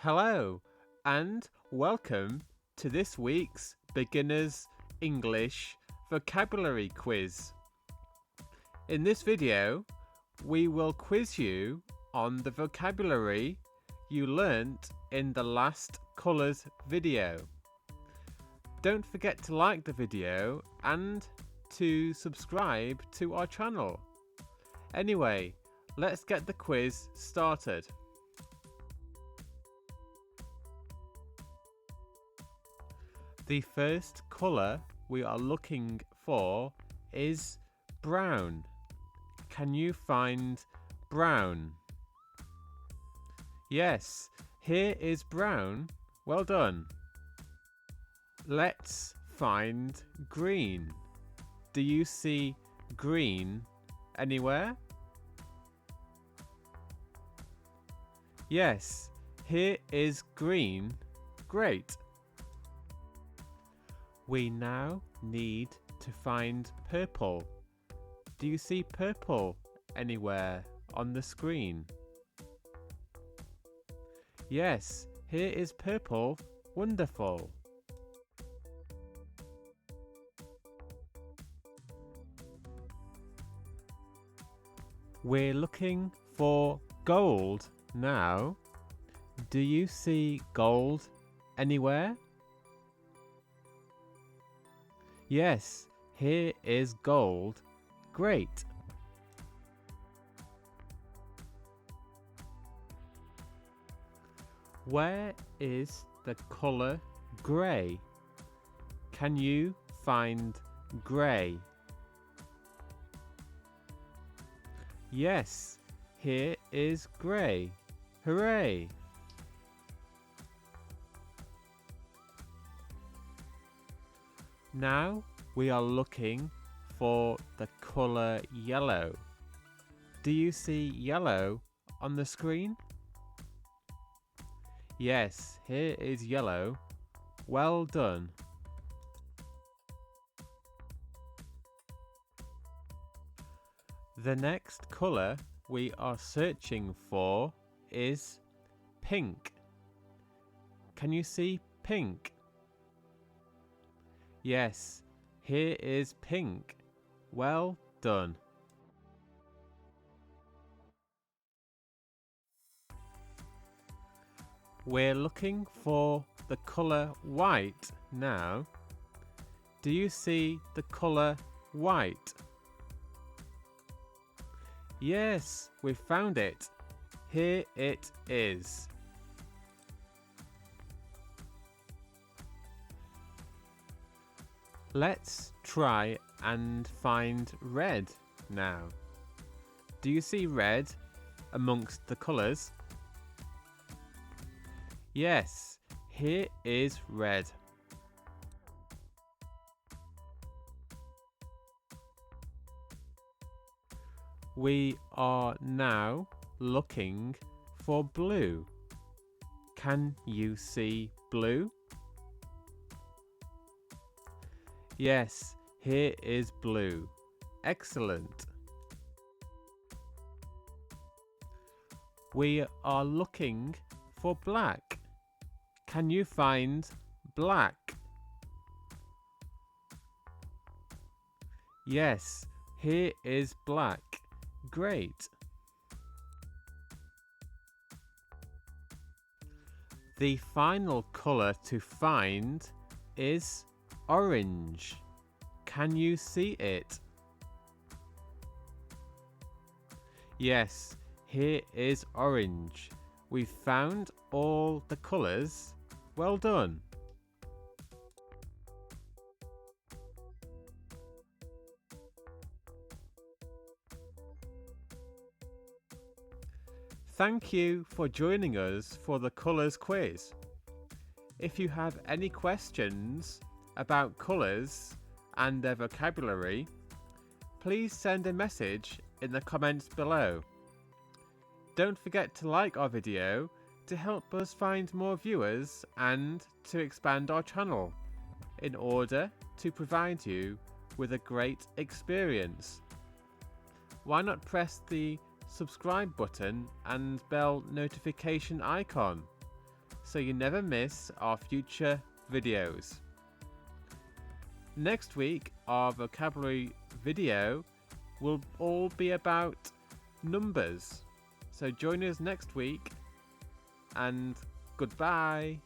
Hello and welcome to this week's Beginners English Vocabulary Quiz. In this video, we will quiz you on the vocabulary you learnt in the last colours video. Don't forget to like the video and to subscribe to our channel. Anyway, let's get the quiz started. The first colour we are looking for is brown. Can you find brown? Yes, here is brown. Well done. Let's find green. Do you see green anywhere? Yes, here is green. Great. We now need to find purple. Do you see purple anywhere on the screen? Yes, here is purple. Wonderful. We're looking for gold now. Do you see gold anywhere? Yes, here is gold. Great. Where is the colour grey? Can you find grey? Yes, here is grey. Hooray! Now we are looking for the colour yellow. Do you see yellow on the screen? Yes, here is yellow. Well done. The next colour we are searching for is pink. Can you see pink? Yes, here is pink. Well done. We're looking for the colour white now. Do you see the colour white? Yes, we found it. Here it is. Let's try and find red now. Do you see red amongst the colours? Yes, here is red. We are now looking for blue. Can you see blue? Yes, here is blue. Excellent. We are looking for black. Can you find black? Yes, here is black. Great. The final colour to find is orange. Can you see it? Yes, here is orange. We've found all the colours. Well done. Thank you for joining us for the colours quiz. If you have any questions about colours and their vocabulary, please send a message in the comments below. Don't forget to like our video to help us find more viewers and to expand our channel in order to provide you with a great experience. Why not press the subscribe button and bell notification icon so you never miss our future videos. Next week, our vocabulary video will all be about numbers. So join us next week, and goodbye.